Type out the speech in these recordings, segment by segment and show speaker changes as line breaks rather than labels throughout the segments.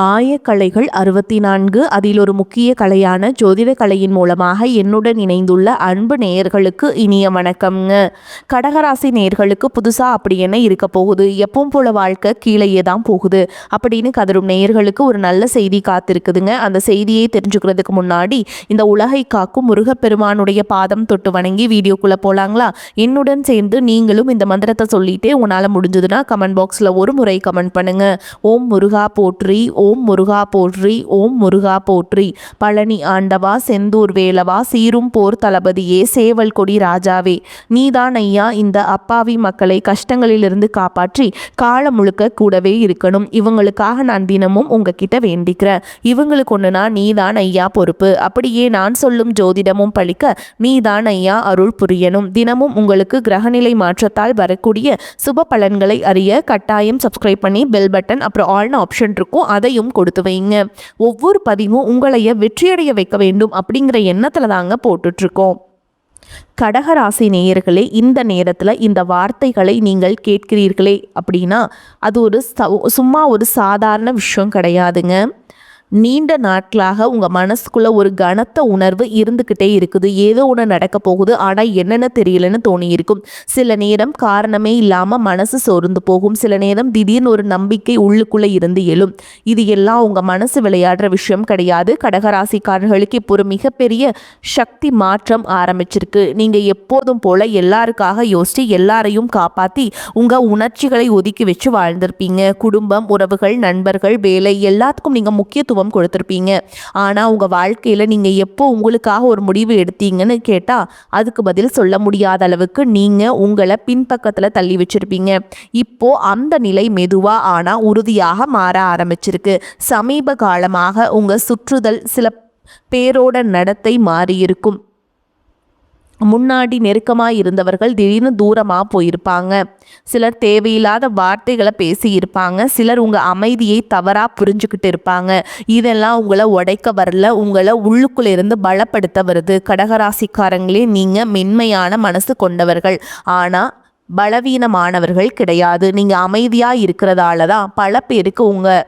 ஆயக்கலைகள் 64 அதில் ஒரு முக்கிய கலையான ஜோதிட கலையின் மூலமாக என்னுடன் இணைந்துள்ள அன்பு நேயர்களுக்கு இனிய வணக்கம்ங்க. கடகராசி நேயர்களுக்கு புதுசாக அப்படி என்ன இருக்க போகுது, எப்பவும் போல வாழ்க்கை கீழேயே தான் போகுது அப்படின்னு கதரும் நேயர்களுக்கு ஒரு நல்ல செய்தி காத்திருக்குதுங்க. அந்த செய்தியை தெரிஞ்சுக்கிறதுக்கு முன்னாடி இந்த உலகை காக்கும் முருகப்பெருமானுடைய பாதம் தொட்டு வணங்கி வீடியோக்குள்ளே போகலாங்களா? என்னுடன் சேர்ந்து நீங்களும் இந்த மந்திரத்தை சொல்லிட்டே உங்களால் முடிஞ்சதுன்னா கமெண்ட் பாக்ஸில் ஒரு முறை கமெண்ட் பண்ணுங்க. ஓம் முருகா போற்றி, ஓம் முருகா போற்றி, ஓம் முருகா போற்றி. பழனி ஆண்டவா, செந்தூர் வேலவா, சீரும் போர் தளபதியே, சேவல் கொடி ராஜாவே, நீதான் ஐயா இந்த அப்பாவி மக்களை கஷ்டங்களிலிருந்து காப்பாற்றி காலம் முழுக்க கூடவே இருக்கணும். இவங்களுக்காக நான் தினமும் உங்ககிட்ட வேண்டிக்கிறேன். இவங்களுக்கு ஒன்றுனா நீதான் ஐயா பொறுப்பு. அப்படியே நான் சொல்லும் ஜோதிடமும் பழிக்க நீதான் ஐயா அருள் புரியணும். தினமும் உங்களுக்கு கிரகநிலை மாற்றத்தால் வரக்கூடிய சுப பலன்களை அறிய கட்டாயம் சப்ஸ்கிரைப் பண்ணி பெல் பட்டன் அப்புறம் ஆல்னு ஆப்ஷன் இருக்கும், அதையும் கொடுத்து வைங்க. ஒவ்வொரு பதிவும் உங்களைய வெற்றியடைய வைக்க வேண்டும் அப்படிங்கிற எண்ணத்துல தாங்க போட்டுட்ருக்கோம். கடகராசி நேயர்களே, இந்த நேரத்தில் இந்த வார்த்தைகளை நீங்கள் கேட்கிறீர்களே அப்படின்னா அது ஒரு சும்மா ஒரு சாதாரண விஷயம் கிடையாதுங்க. நீண்ட நாட்களாக உங்கள் மனசுக்குள்ளே ஒரு கனத்த உணர்வு இருந்துக்கிட்டே இருக்குது. ஏதோ ஒன்று நடக்க போகுது, ஆனால் என்னென்னு தெரியலன்னு தோணி இருக்கும். சில நேரம் காரணமே இல்லாமல் மனசு சோர்ந்து போகும். சில நேரம் திடீர்னு ஒரு நம்பிக்கை உள்ளுக்குள்ளே இருந்து எழும். இது எல்லாம் உங்கள் மனசு விளையாடுற விஷயம் கிடையாது. கடகராசிக்காரர்களுக்கு இப்போ ஒரு மிகப்பெரிய சக்தி மாற்றம் ஆரம்பிச்சிருக்கு. நீங்கள் எப்போதும் போல் எல்லாருக்காக யோசித்து எல்லாரையும் காப்பாற்றி உங்கள் உணர்ச்சிகளை ஒதுக்கி வச்சு வாழ்ந்திருப்பீங்க. குடும்பம், உறவுகள், நண்பர்கள், வேலை எல்லாத்துக்கும் நீங்கள் முக்கியத்துவம் கொடுத்திருப்பீங்க. ஆனால் உங்கள் வாழ்க்கையில் நீங்கள் எப்போ உங்களுக்காக ஒரு முடிவு எடுத்தீங்கன்னு கேட்டால் அதுக்கு பதில் சொல்ல முடியாத அளவுக்கு நீங்கள் உங்களை பின்பக்கத்தில் தள்ளி வச்சிருப்பீங்க. இப்போ அந்த நிலை மெதுவாக ஆனால் உறுதியாக மாற ஆரம்பிச்சிருக்கு. சமீப காலமாக உங்கள் சுற்றுதல் சில பேரோட நடத்தை மாறியிருக்கும். முன்னாடி நெருக்கமாக இருந்தவர்கள் திடீர்னு தூரமாக போயிருப்பாங்க. சிலர் தேவையில்லாத வார்த்தைகளை பேசியிருப்பாங்க. சிலர் உங்கள் அமைதியை தவறாக புரிஞ்சுக்கிட்டு இருப்பாங்க. இதெல்லாம் உங்களை உடைக்க வரல, உங்களை உள்ளுக்குள்ளே இருந்து பலப்படுத்த வருது. கடகராசிக்காரங்களே, நீங்கள் மென்மையான மனசு கொண்டவர்கள், ஆனால் பலவீனமானவர்கள் கிடையாது. நீங்கள் அமைதியாக இருக்கிறதால தான் பல பேருக்கு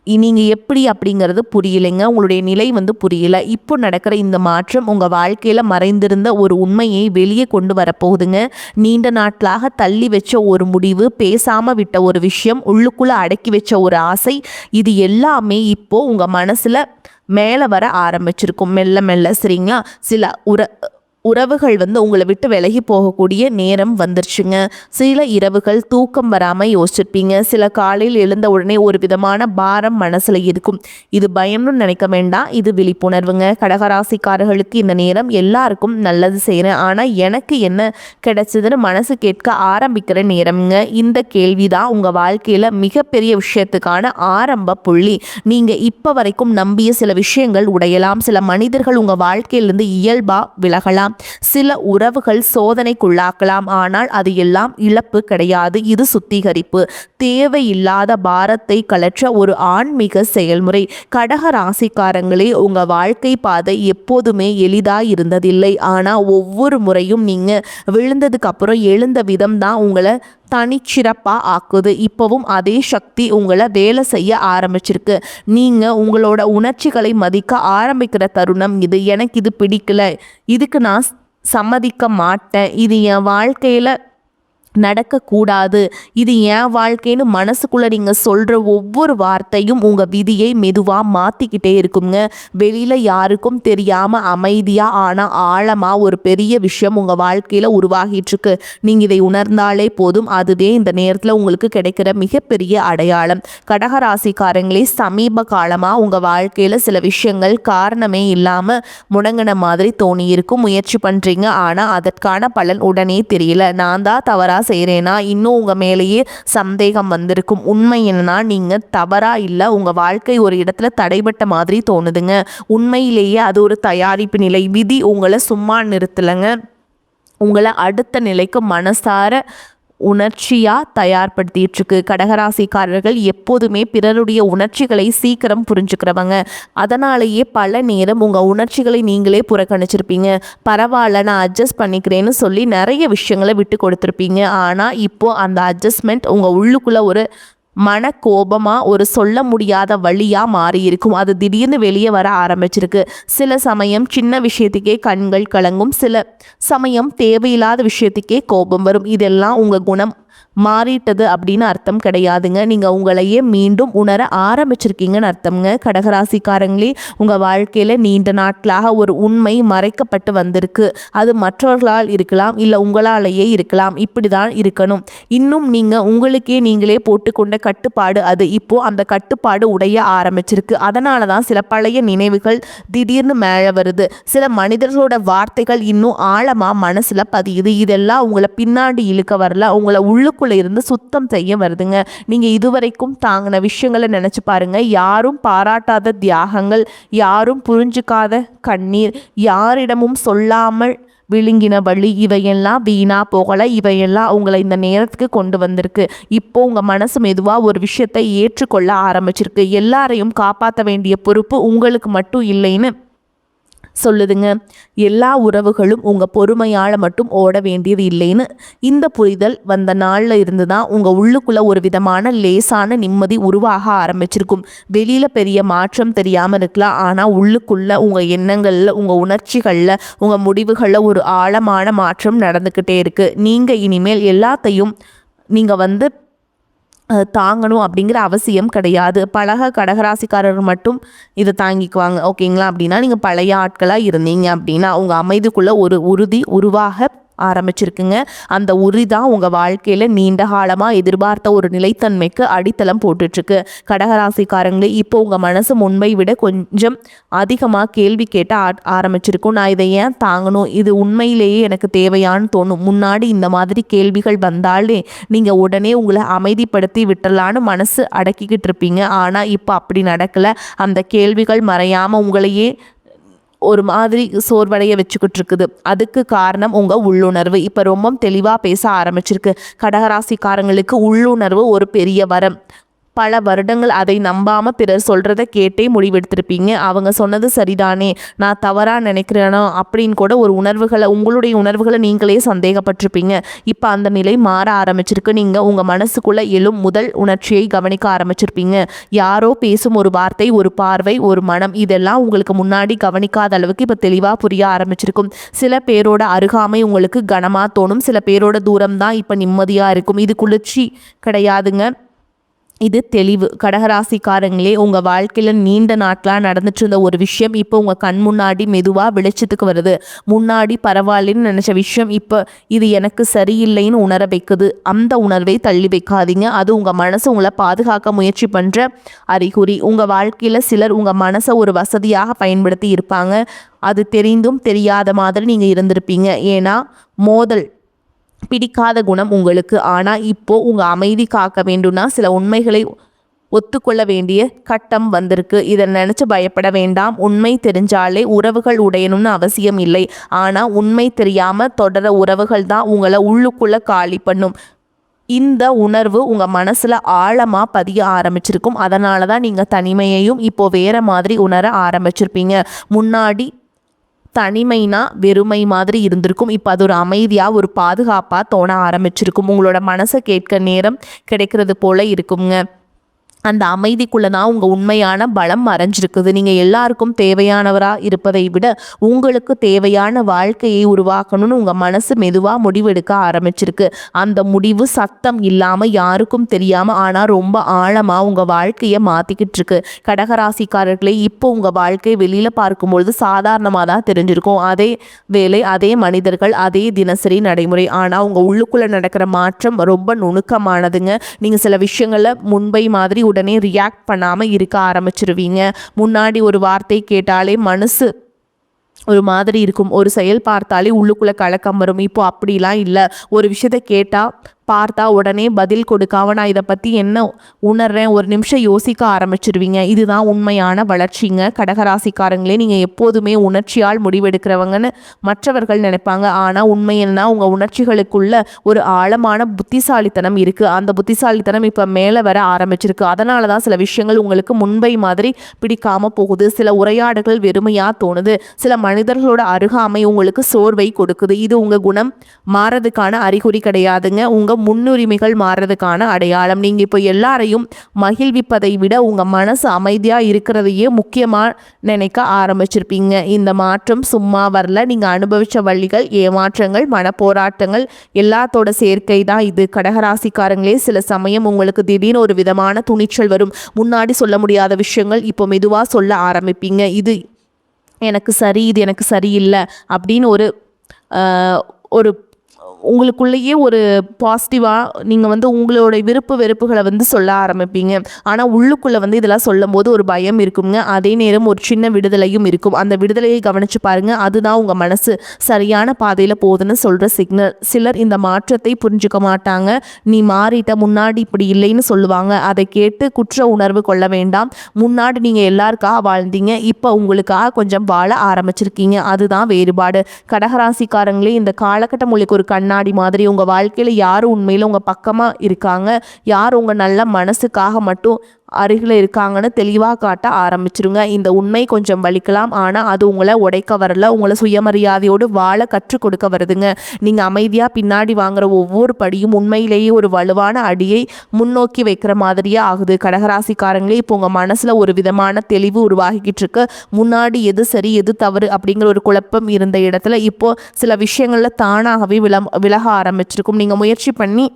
நீங்கள் எப்படி அப்படிங்கிறது புரியலைங்க. உங்களுடைய நிலை புரியல. இப்போ நடக்கிற இந்த மாற்றம் உங்கள் வாழ்க்கையில் மறைந்திருந்த ஒரு உண்மையை வெளியே கொண்டு வரப்போகுதுங்க. நீண்ட நாட்களாக தள்ளி வச்ச ஒரு முடிவு, பேசாமல் விட்ட ஒரு விஷயம், உள்ளுக்குள்ளே அடக்கி வச்ச ஒரு ஆசை, இது எல்லாமே இப்போது உங்கள் மனசில் மேலே வர ஆரம்பிச்சிருக்கும் மெல்ல மெல்ல. சரிங்களா? சில உறவுகள் உங்களை விட்டு விலகி போகக்கூடிய நேரம் வந்துருச்சுங்க. சில இரவுகள் தூக்கம் வராமல் யோசிச்சிருப்பீங்க. சில காலையில் எழுந்த உடனே ஒரு விதமான பாரம் மனசில் இருக்கும். இது பயம்னு நினைக்க வேண்டாம், இது விழிப்புணர்வுங்க. கடகராசிக்காரர்களுக்கு இந்த நேரம் எல்லாருக்கும் நல்லது செய்கிறேன், ஆனால் எனக்கு என்ன கிடைச்சதுன்னு மனசு கேட்க ஆரம்பிக்கிற நேரம்ங்க. இந்த கேள்வி தான் உங்கள் வாழ்க்கையில் மிகப்பெரிய விஷயத்துக்கான ஆரம்ப புள்ளி. நீங்கள் இப்போ வரைக்கும் நம்பிய சில விஷயங்கள் உடையலாம். சில மனிதர்கள் உங்கள் வாழ்க்கையிலிருந்து இயல்பாக விலகலாம். சில உறவுகள் சோதனைக்குள்ளாக்கலாம். ஆனால் அது எல்லாம் இழப்பு கிடையாது, இது சுத்திகரிப்பு. தேவையில்லாத பாரத்தை கலற்ற ஒரு ஆன்மீக செயல்முறை. கடக ராசிக்காரங்களே, உங்க வாழ்க்கை பாதை எப்போதுமே எளிதாக இருந்ததில்லை. ஆனால் ஒவ்வொரு முறையும் நீங்க விழுந்ததுக்கு அப்புறம் எழுந்த விதம் தான் உங்களை தனிச்சிறப்பாக ஆக்குது. இப்போவும் அதே சக்தி உங்களை வேலை செய்ய ஆரம்பிச்சிருக்கு. நீங்கள் உங்களோட உணர்ச்சிகளை மதிக்க ஆரம்பிக்கிற தருணம் இது. எனக்கு இது பிடிக்கல, இதுக்கு நான் சம்மதிக்க மாட்டேன், இது என் வாழ்க்கையில் நடக்கக்கூடாது, இது என் வாழ்க்கைன்னு மனசுக்குள்ளே நீங்கள் சொல்கிற ஒவ்வொரு வார்த்தையும் உங்கள் விதியை மெதுவாக மாற்றிக்கிட்டே இருக்குங்க. வெளியில் யாருக்கும் தெரியாமல் அமைதியாக ஆனால் ஆழமாக ஒரு பெரிய விஷயம் உங்கள் வாழ்க்கையில் உருவாகிட்டுருக்கு. நீங்கள் இதை உணர்ந்தாலே போதும், அதுவே இந்த நேரத்தில் உங்களுக்கு கிடைக்கிற மிகப்பெரிய அடையாளம். கடகராசிக்காரங்களே, சமீப காலமாக உங்கள் வாழ்க்கையில் சில விஷயங்கள் காரணமே இல்லாமல் முடங்கின மாதிரி தோணியிருக்கும். முயற்சி பண்ணுறீங்க, ஆனால் அதற்கான பலன் உடனே தெரியல. நான் தான் தவறாக செய்கிறேன்னா இன்னும் உங்கள் மேலேயே சந்தேகம் வந்திருக்கும். உண்மை என்னன்னா, நீங்கள் தவறாக இல்லை, உங்கள் வாழ்க்கை ஒரு இடத்துல தடைபட்ட மாதிரி தோணுதுங்க. உண்மையிலேயே அது ஒரு தயாரிப்பு நிலை. விதி உங்களை சும்மா நிறுத்தலைங்க, உங்களை அடுத்த நிலைக்கு மனசார உணர்ச்சியாக தயார்படுத்திட்டுருக்கு. கடகராசிக்காரர்கள் எப்போதுமே பிறருடைய உணர்ச்சிகளை சீக்கிரம் புரிஞ்சுக்கிறவங்க. அதனாலேயே பல நேரம் உங்கள் உணர்ச்சிகளை நீங்களே புறக்கணிச்சிருப்பீங்க. பரவாயில்ல, நான் அட்ஜஸ்ட் பண்ணிக்கிறேன்னு சொல்லி நிறைய விஷயங்களை விட்டு கொடுத்துருப்பீங்க. ஆனால் இப்போது அந்த அட்ஜஸ்ட்மெண்ட் உங்கள் உள்ளுக்குள்ளே ஒரு மனக்கோபமாக ஒரு சொல்ல முடியாத வழியாக மாறி இருக்கும். அது திடீர்னு வெளியே வர ஆரம்பிச்சிருக்கு. சில சமயம் சின்ன விஷயத்துக்கே கண்கள் கலங்கும். சில சமயம் தேவையில்லாத விஷயத்துக்கே கோபம் வரும். இதெல்லாம் உங்கள் குணம் மாறிட்டது அப்படின்னு அர்த்தம் கிடையாதுங்க. நீங்கள் உங்களையே மீண்டும் உணர ஆரம்பிச்சிருக்கீங்கன்னு அர்த்தம்ங்க. கடகராசிக்காரங்களே, உங்கள் வாழ்க்கையில் நீண்ட நாட்களாக ஒரு உண்மை மறைக்கப்பட்டு வந்திருக்கு. அது மற்றவர்களால் இருக்கலாம், இல்லை உங்களாலேயே இருக்கலாம். இப்படி தான் இருக்கணும். இன்னும் நீங்கள் உங்களுக்கே நீங்களே போட்டுக்கொண்ட கட்டுப்பாடு அது. இப்போது அந்த கட்டுப்பாடு உடைய ஆரம்பிச்சிருக்கு. அதனால தான் சில பழைய நினைவுகள் திடீர்னு மேலே வருது. சில மனிதர்களோட வார்த்தைகள் இன்னும் ஆழமாக மனசில் பதியுது. இதெல்லாம் உங்களை பின்னாடி இழுக்க வரல, உங்களை உள்ளுக்குள்ளே இருந்து சுத்தம் செய்ய வருதுங்க. நீங்கள் இதுவரைக்கும் தாங்கின விஷயங்களை நினச்சி பாருங்க. யாரும் பாராட்டாத தியாகங்கள், யாரும் புரிஞ்சுக்காத கண்ணீர், யாரிடமும் சொல்லாமல் விழுங்கின வழி, இவையெல்லாம் வீணா போகலை. இவையெல்லாம் உங்களை இந்த நேரத்துக்கு கொண்டு வந்திருக்கு. இப்போ உங்கள் மனசு மெதுவாக ஒரு விஷயத்தை ஏற்றுக்கொள்ள ஆரம்பிச்சிருக்கு. எல்லாரையும் காப்பாற்ற வேண்டிய பொறுப்பு உங்களுக்கு மட்டும் இல்லைன்னு சொல்லுதுங்க. எல்லா உறவுகளும் உங்கள் பொறுமையால் மட்டும் ஓட வேண்டியது இல்லைன்னு இந்த புரிதல் வந்த நாளில் இருந்து தான் உங்கள் உள்ளுக்குள்ளே ஒரு விதமான லேசான நிம்மதி உருவாக ஆரம்பிச்சிருக்கும். வெளியில் பெரிய மாற்றம் தெரியாமல் இருக்கலாம், ஆனால் உள்ளுக்குள்ளே உங்கள் எண்ணங்களில், உங்கள் உணர்ச்சிகளில், உங்கள் முடிவுகளில் ஒரு ஆழமான மாற்றம் நடந்துக்கிட்டே இருக்குது. நீங்கள் இனிமேல் எல்லாத்தையும் நீங்கள் தாங்கணும் அப்படிங்கிற அவசியம் கிடையாது. கடகராசிக்காரர் மட்டும் இதை தாங்கிக்குவாங்க, ஓகேங்களா? அப்படின்னா நீங்கள் பழைய ஆட்களாக இருந்தீங்க அப்படின்னா உங்கள் அமைதிக்குள்ளே ஒரு உறுதி உருவாக ஆரம்பிச்சிருக்குங்க. அந்த உறுதி தான் உங்கள் வாழ்க்கையில் நீண்ட காலமாக எதிர்பார்த்த ஒரு நிலைத்தன்மைக்கு அடித்தளம் போட்டுட்ருக்கு. கடகராசிக்காரங்களே, இப்போ உங்கள் மனசு முன்பை விட கொஞ்சம் அதிகமாக கேள்வி கேட்ட ஆரம்பிச்சிருக்கும். நான் இதை ஏன் தாங்கணும், இது உண்மையிலேயே எனக்கு தேவையான்னு தோணும். முன்னாடி இந்த மாதிரி கேள்விகள் வந்தாலே நீங்கள் உடனே உங்களை அமைதிப்படுத்தி விட்டுலான்னு மனசு அடக்கிக்கிட்டு இருப்பீங்க. ஆனால் இப்போ அப்படி நடக்கலை. அந்த கேள்விகள் மறையாமல் உங்களையே ஒரு மாதிரி சோர்வடைய வச்சுக்கிட்டு இருக்குது. அதுக்கு காரணம் உங்கள் உள்ளுணர்வு. இப்போ ரொம்ப தெளிவாக பேச ஆரம்பிச்சிருக்கு. கடகராசிக்காரங்களுக்கு உள்ளுணர்வு ஒரு பெரிய வரம். பல வருடங்கள் அதை நம்பாமல் பிறர் சொல்கிறத கேட்டே முடிவெடுத்திருப்பீங்க. அவங்க சொன்னது சரிதானே, நான் தவறாக நினைக்கிறேனோ அப்படின்னு கூட உங்களுடைய உணர்வுகளை நீங்களே சந்தேகப்பட்டிருப்பீங்க. இப்போ அந்த நிலை மாற ஆரம்பிச்சிருக்கு. நீங்கள் உங்கள் மனசுக்குள்ளே எழும் முதல் உணர்ச்சியை கவனிக்க ஆரம்பிச்சிருப்பீங்க. யாரோ பேசும் ஒரு வார்த்தை, ஒரு பார்வை, ஒரு மனம், இதெல்லாம் உங்களுக்கு முன்னாடி கவனிக்காத அளவுக்கு இப்போ தெளிவாக புரிய ஆரம்பிச்சிருக்கும். சில பேரோட அருகாமை உங்களுக்கு கனமாக தோணும். சில பேரோட தூரம் தான் இப்போ நிம்மதியாக இருக்கும். இது குளிர்ச்சி கிடையாதுங்க, இது தெளிவு. கடகராசிக்காரங்களே, உங்கள் வாழ்க்கையில் நீண்ட நாட்களாக நடந்துட்டு இருந்த ஒரு விஷயம் இப்போ உங்கள் கண் முன்னாடி மெதுவாக வெளிச்சத்துக்கு வருது. முன்னாடி பரவாயில்லன்னு நினச்ச விஷயம் இப்போ இது எனக்கு சரியில்லைன்னு உணர வைக்குது. அந்த உணர்வை தள்ளி வைக்காதீங்க. அது உங்கள் மனசு உங்களை பாதுகாக்க முயற்சி பண்ணுற அறிகுறி. உங்கள் வாழ்க்கையில் சிலர் உங்கள் மனசை ஒரு வசதியாக பயன்படுத்தி இருப்பாங்க. அது தெரிந்தும் தெரியாத மாதிரி நீங்கள் இருந்திருப்பீங்க. ஏன்னா மோதல் பிடிக்காத குணம் உங்களுக்கு. ஆனால் இப்போது உங்கள் அமைதி காக்க வேண்டும்னா சில உண்மைகளை ஒத்துக்கொள்ள வேண்டிய கட்டம் வந்திருக்கு. இதை நினச்சி பயப்பட வேண்டாம். உண்மை தெரிஞ்சாலே உறவுகள் உடையணும்னு அவசியம் இல்லை. ஆனால் உண்மை தெரியாமல் தொடர உறவுகள் தான் உங்களை உள்ளுக்குள்ளே காலி பண்ணும். இந்த உணர்வு உங்கள் மனசில் ஆழமாக பதிய ஆரம்பிச்சிருக்கும். அதனால தான் நீங்கள் தனிமையையும் இப்போது வேறு மாதிரி உணர ஆரம்பிச்சிருப்பீங்க. முன்னாடி தனிமைனா வெறுமை மாதிரி இருந்திருக்கும். இப்போ அது ஒரு அமைதியாக, ஒரு பாதுகாப்பாக தோண ஆரம்பிச்சிருக்கும். உங்களோட மனசை கேட்க நேரம் கிடைக்கிறது போல இருக்குங்க. அந்த அமைதிக்குள்ளே தான் உங்கள் உண்மையான பலம் மறைஞ்சிருக்குது. நீங்கள் எல்லாருக்கும் தேவையானவராக இருப்பதை விட உங்களுக்கு தேவையான வாழ்க்கையை உருவாக்கணும்னு உங்கள் மனசு மெதுவாக முடிவெடுக்க ஆரம்பிச்சிருக்கு. அந்த முடிவு சத்தம் இல்லாமல், யாருக்கும் தெரியாமல், ஆனால் ரொம்ப ஆழமாக உங்கள் வாழ்க்கையை மாற்றிக்கிட்டு இருக்கு. கடகராசிக்காரர்களே, இப்போ உங்கள் வாழ்க்கை வெளியில் பார்க்கும்பொழுது சாதாரணமாக தான் தெரிஞ்சிருக்கும். அதே வேலை, அதே மனிதர்கள், அதே தினசரி நடைமுறை. ஆனால் உங்கள் உள்ளுக்குள்ளே நடக்கிற மாற்றம் ரொம்ப நுணுக்கமானதுங்க. நீங்கள் சில விஷயங்களில் முன்பை மாதிரி உடனே ரியாக்ட் பண்ணாமல் இருக்க ஆரம்பிச்சிருவீங்க. முன்னாடி ஒரு வார்த்தை கேட்டாலே மனசு ஒரு மாதிரி இருக்கும். ஒரு செயல் பார்த்தாலே உள்ளுக்குள்ளே கலக்கம் வரும். இப்போ அப்படிலாம் இல்லை. ஒரு விஷயத்தை கேட்டால் பார்த்தா உடனே பதில் கொடுக்காம நான் இதை பற்றி என்ன உணர்றேன், ஒரு நிமிஷம் யோசிக்க ஆரம்பிச்சிருவீங்க. இதுதான் உண்மையான வளர்ச்சிங்க. கடகராசிக்காரங்களே, நீங்கள் எப்போதுமே உணர்ச்சியால் முடிவெடுக்கிறவங்கன்னு மற்றவர்கள் நினைப்பாங்க. ஆனால் உண்மையில்னா உங்கள் உணர்ச்சிகளுக்குள்ள ஒரு ஆழமான புத்திசாலித்தனம் இருக்குது. அந்த புத்திசாலித்தனம் இப்போ மேலே வர ஆரம்பிச்சிருக்கு. அதனால தான் சில விஷயங்கள் உங்களுக்கு முன்பை மாதிரி பிடிக்காமல் போகுது. சில உரையாடல்கள் வெறுமையாக தோணுது. சில மனிதர்களோட அருகாமை உங்களுக்கு சோர்வை கொடுக்குது. இது உங்கள் குணம் மாறதுக்கான அறிகுறி கிடையாதுங்க. உங்கள் முன்னுரிமைகள் மாறுறதுக்கான அடையாளம். நீங்கள் இப்போ எல்லாரையும் மகிழ்விப்பதை விட உங்கள் மனசு அமைதியாக இருக்கிறதையே முக்கியமாக நினைக்க ஆரம்பிச்சிருப்பீங்க. இந்த மாற்றம் சும்மா வரல. நீங்கள் அனுபவித்த வழிகள், ஏமாற்றங்கள், மனப்போராட்டங்கள் எல்லாத்தோட சேர்க்கை தான் இது. கடகராசிக்காரங்களே, சில சமயம் உங்களுக்கு திடீர்னு ஒரு விதமான துணிச்சல் வரும். முன்னாடி சொல்ல முடியாத விஷயங்கள் இப்போ மெதுவாக சொல்ல ஆரம்பிப்பீங்க. இது எனக்கு சரி, இது எனக்கு சரியில்லை அப்படின்னு ஒரு உங்களுக்குள்ளேயே ஒரு பாசிட்டிவாக நீங்கள் உங்களோட விருப்பு வெறுப்புகளை சொல்ல ஆரம்பிப்பீங்க. ஆனால் உள்ளுக்குள்ளே இதெல்லாம் சொல்லும் போது ஒரு பயம் இருக்குங்க. அதே நேரம் ஒரு சின்ன விடுதலையும் இருக்கும். அந்த விடுதலையை கவனித்து பாருங்கள். அதுதான் உங்கள் மனசு சரியான பாதையில் போகுதுன்னு சொல்கிற சிக்னல். சிலர் இந்த மாற்றத்தை புரிஞ்சுக்க மாட்டாங்க. நீ மாறிட்ட, முன்னாடி இப்படி இல்லைன்னு சொல்லுவாங்க. அதை கேட்டு குற்ற உணர்வு கொள்ள வேண்டாம். முன்னாடி நீங்கள் எல்லாருக்காக வாழ்ந்தீங்க, இப்போ உங்களுக்காக கொஞ்சம் வாழ ஆரம்பிச்சிருக்கீங்க. அதுதான் வேறுபாடு. கடகராசிக்காரங்களே, இந்த காலகட்டம் உங்களுக்கு ஒரு கண்ணாடி மாதிரி. உங்கள் வாழ்க்கையில் யார் உண்மையில் உங்கள் பக்கமாக இருக்காங்க, யார் உங்கள் நல்ல மனசுக்காக மட்டும் அருகில் இருக்காங்கன்னு தெளிவாக காட்ட ஆரம்பிச்சிருங்க. இந்த உண்மை கொஞ்சம் வலிக்கலாம், ஆனால் அது உங்களை உடைக்க வரல, உங்களை சுயமரியாதையோடு வாழ கற்றுக் கொடுக்க வருதுங்க. நீங்கள் அமைதியாக பின்னாடி வாங்குற ஒவ்வொரு படியும் உண்மையிலேயே ஒரு வலுவான அடியை முன்னோக்கி வைக்கிற மாதிரியே ஆகுது. கடகராசிக்காரங்களே, இப்போ உங்கள் மனசில் ஒரு விதமான தெளிவு உருவாகிக்கிட்டு இருக்கு. முன்னாடி எது சரி எது தவறு அப்படிங்கிற ஒரு குழப்பம் இருந்த இடத்துல இப்போது சில விஷயங்களில் தானாகவே விலக ஆரம்பிச்சிருக்கும். நீங்கள் முயற்சி பண்ணி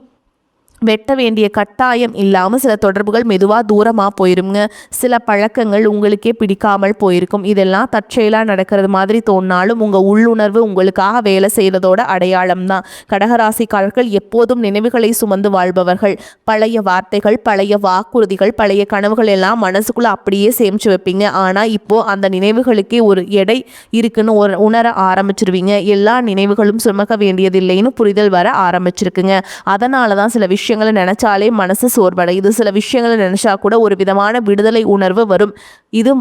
வெட்ட வேண்டிய கட்டாயம் இல்லாமல் சில தொடர்புகள் மெதுவாக தூரமாக போயிருங்க. சில பழக்கங்கள் உங்களுக்கே பிடிக்காமல் போயிருக்கும். இதெல்லாம் தற்செயலாக நடக்கிறது மாதிரி தோணினாலும் உங்கள் உள்ளுணர்வு உங்களுக்காக வேலை செய்கிறதோட அடையாளம் தான். கடகராசிக்காரர்கள் எப்போதும் நினைவுகளை சுமந்து வாழ்பவர்கள். பழைய வார்த்தைகள், பழைய வாக்குறுதிகள், பழைய கனவுகள் எல்லாம் மனசுக்குள்ளே அப்படியே சேமித்து வைப்பீங்க. ஆனால் இப்போது அந்த நினைவுகளுக்கே ஒரு எடை இருக்குன்னு உணர ஆரம்பிச்சிருவீங்க. எல்லா நினைவுகளும் சுமக்க வேண்டியதில்லைன்னு புரிதல் வர ஆரம்பிச்சிருக்குங்க. அதனால தான் சில விஷயங்களை நினைச்சாலே மனசு சோர்வடையுது. சில விஷயங்களை நினைச்சா கூட ஒரு விதமான விடுதலை உணர்வு வரும். இது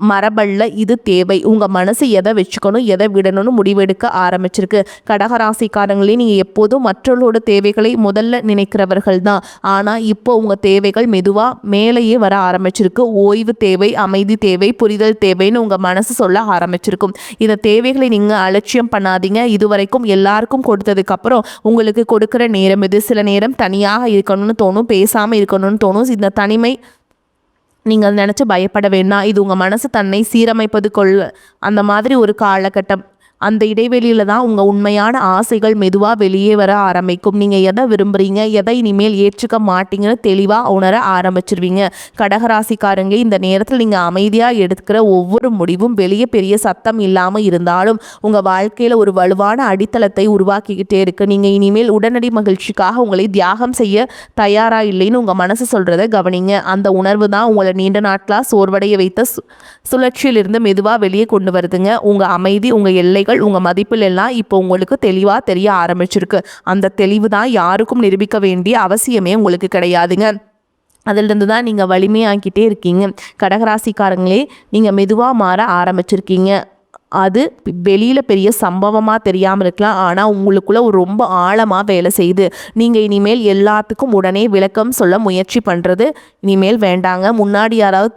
மரபல்ல, இது தேவை. உங்கள் மனசு எதை வச்சுக்கணும், எதை விடணும்னு முடிவெடுக்க ஆரம்பிச்சிருக்கு. கடகராசிக்காரங்களே, நீங்கள் எப்போதும் மற்றவர்களோட தேவைகளை முதல்ல நினைக்கிறவர்கள் தான். ஆனால் இப்போ உங்கள் தேவைகள் மெதுவாக மேலேயே வர ஆரம்பிச்சிருக்கு. ஓய்வு தேவை, அமைதி தேவை, புரிதல் தேவைன்னு உங்கள் மனசு சொல்ல ஆரம்பிச்சிருக்கும். இந்த தேவைகளை நீங்கள் அலட்சியம் பண்ணாதீங்க. இதுவரைக்கும் எல்லாருக்கும் கொடுத்ததுக்கப்புறம் உங்களுக்கு கொடுக்குற நேரம் இது. சில நேரம் தனியாக இருக்கணும்னு தோணும், பேசாமல் இருக்கணும்னு தோணும். இந்த தனிமை நீங்கள் நினச்சி பயப்பட வேண்டாம். இது உங்கள் மனசு தன்னை சீரமைப்பது அந்த மாதிரி ஒரு காலகட்டம். அந்த இடைவெளியில் தான் உங்கள் உண்மையான ஆசைகள் மெதுவாக வெளியே வர ஆரம்பிக்கும். நீங்கள் எதை விரும்புகிறீங்க, எதை இனிமேல் ஏற்றுக்க மாட்டீங்கன்னு தெளிவாக உணர ஆரம்பிச்சிருவீங்க. கடகராசிக்காரங்க, இந்த நேரத்தில் நீங்கள் அமைதியாக எடுக்கிற ஒவ்வொரு முடிவும் வெளியே பெரிய சத்தம் இல்லாமல் இருந்தாலும் உங்கள் வாழ்க்கையில் ஒரு வலுவான அடித்தளத்தை உருவாக்கிக்கிட்டே இருக்குது. நீங்கள் இனிமேல் உடனடி மகிழ்ச்சிக்காக உங்களை தியாகம் செய்ய தயாராக இல்லைன்னு உங்கள் மனசு சொல்கிறத கவனிங்க. அந்த உணர்வு தான் உங்களை நீண்ட நாட்களாக சோர்வடைய வைத்த சுழற்சியிலிருந்து மெதுவாக வெளியே கொண்டு வருதுங்க. உங்கள் அமைதி, உங்கள் எல்லை, உங்கள் மதிப்பில் எல்லாம் இப்போ உங்களுக்கு தெளிவாக தெரிய ஆரம்பிச்சிருக்கு. அந்த தெளிவு தான் யாருக்கும் நிரூபிக்க வேண்டிய அவசியமே உங்களுக்கு கிடையாதுங்க. அதிலிருந்து தான் நீங்கள் வலிமையாக்கிட்டே இருக்கீங்க. கடகராசிக்காரங்களே, நீங்கள் மெதுவாக மாற ஆரம்பிச்சிருக்கீங்க. அது வெளியில் பெரிய சம்பவமாக தெரியாமல் இருக்கலாம், ஆனால் உங்களுக்குள்ளே ஒரு ரொம்ப ஆழமாக வேலை செய்யுது. நீங்கள் இனிமேல் எல்லாத்துக்கும் உடனே விளக்கம் சொல்ல முயற்சி பண்ணுறது இனிமேல் வேண்டாங்க. முன்னாடி யாராவது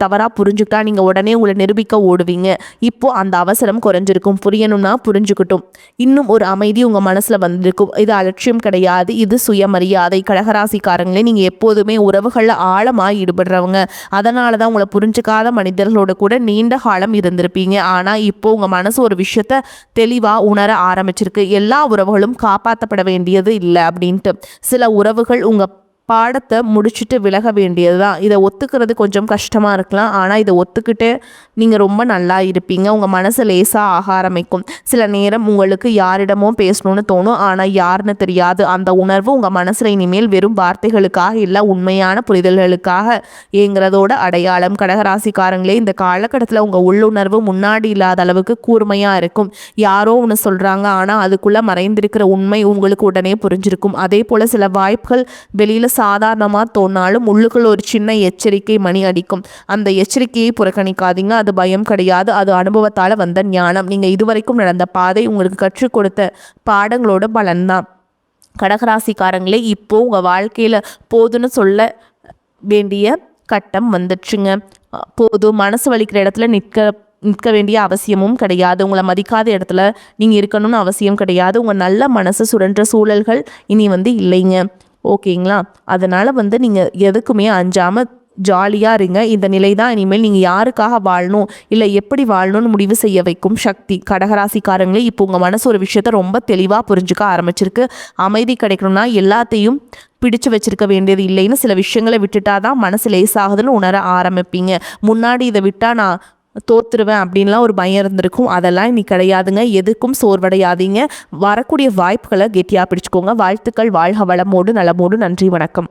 தவறாக புரிஞ்சுக்கிட்டா நீங்கள் உடனே உங்களை நிரூபிக்க ஓடுவீங்க. இப்போது அந்த அவசரம் குறைஞ்சிருக்கும். புரியணும்னா புரிஞ்சுக்கிட்டும். இன்னும் ஒரு அமைதி உங்கள் மனசில் வந்திருக்கும். இது அலட்சியம் கிடையாது, இது சுயமரியாதை. கடகராசிக்காரங்களே, நீங்கள் எப்போதுமே உறவுகளில் ஆழமாக ஈடுபடுறவங்க. அதனால தான் உங்களை புரிஞ்சுக்காத மனிதர்களோட கூட நீண்ட காலம் இருந்திருப்பீங்க. ஆனால் இப்போ உங்கள் மனசு ஒரு விஷயத்த தெளிவாக உணர ஆரம்பிச்சிருக்கு. எல்லா உறவுகளும் காப்பாற்றப்பட வேண்டியது இல்லை அப்படின்ட்டு. சில உறவுகள் உங்கள் பாடத்தை முடிச்சுட்டு விலக வேண்டியது தான். இதை ஒத்துக்கிறது கொஞ்சம் கஷ்டமாக இருக்கலாம், ஆனால் இதை ஒத்துக்கிட்டு நீங்கள் ரொம்ப நல்லா இருப்பீங்க. உங்கள் மனசு லேசாக ஆக ஆரம்பிக்கும். சில நேரம் உங்களுக்கு யாரிடமோ பேசணும்னு தோணும், ஆனால் யாருன்னு தெரியாது. அந்த உணர்வு உங்கள் மனசில் இனிமேல் வெறும் வார்த்தைகளுக்காக இல்லை, உண்மையான புரிதல்களுக்காக ஏங்கிறதோட அடையாளம். கடகராசிக்காரங்களே, இந்த காலகட்டத்தில் உங்கள் உள்ளுணர்வு முன்னாடி இல்லாத அளவுக்கு கூர்மையாக இருக்கும். யாரோ ஒன்று சொல்கிறாங்க, ஆனால் அதுக்குள்ளே மறைந்திருக்கிற உண்மை உங்களுக்கு உடனே புரிஞ்சிருக்கும். அதே போல் சில வாய்ப்புகள் வெளியில் சாதாரணமாக தோணாலும் உள்ளுக்குள்ள ஒரு சின்ன எச்சரிக்கை மணி அடிக்கும். அந்த எச்சரிக்கையை புறக்கணிக்காதீங்க. அது பயம் கிடையாது, அது அனுபவத்தால் வந்த ஞானம். நீங்கள் இதுவரைக்கும் நடந்த பாதை உங்களுக்கு கற்றுக் கொடுத்த பாடங்களோட பலன்தான். கடகராசிக்காரங்களே, இப்போ உங்கள் வாழ்க்கையில் போதுன்னு சொல்ல வேண்டிய கட்டம் வந்துடுச்சுங்க. போதும், மனசு வலிக்கிற இடத்துல நிற்க நிற்க வேண்டிய அவசியமும் கிடையாது. உங்களை மதிக்காத இடத்துல நீங்கள் இருக்கணும்னு அவசியம் கிடையாது. உங்கள் நல்ல மனசு சுழன்ற சூழல்கள் இனி இல்லைங்க. ஓகேங்களா? அதனால் நீங்கள் எதுக்குமே அஞ்சாமல் ஜாலியாக இருங்க. இந்த நிலை தான் இனிமேல் நீங்கள் யாருக்காக வாழணும் இல்லை எப்படி வாழணும்னு முடிவு செய்ய வைக்கும் சக்தி. கடகராசிக்காரங்களே, இப்போ உங்கள் மனசு ஒரு விஷயத்த ரொம்ப தெளிவாக புரிஞ்சுக்க ஆரம்பிச்சிருக்கு. அமைதி கிடைக்கணும்னா எல்லாத்தையும் பிடிச்சு வச்சிருக்க வேண்டியது இல்லைன்னு சில விஷயங்களை விட்டுட்டா தான் மனசு லேசாகுதுன்னு உணர ஆரம்பிப்பீங்க. முன்னாடி இதை விட்டா நான் தோத்துருவேன் அப்படின்லாம் ஒரு பயம் இருந்திருக்கும். அதெல்லாம் இன்னைக்கு கிடையாதுங்க. எதுக்கும் சோர்வடையாதீங்க. வரக்கூடிய வாய்ப்புகளை கெட்டியாக பிடிச்சுக்கோங்க. வாழ்த்துக்கள். வாழ்க வளமோடு நலமோடு. நன்றி, வணக்கம்.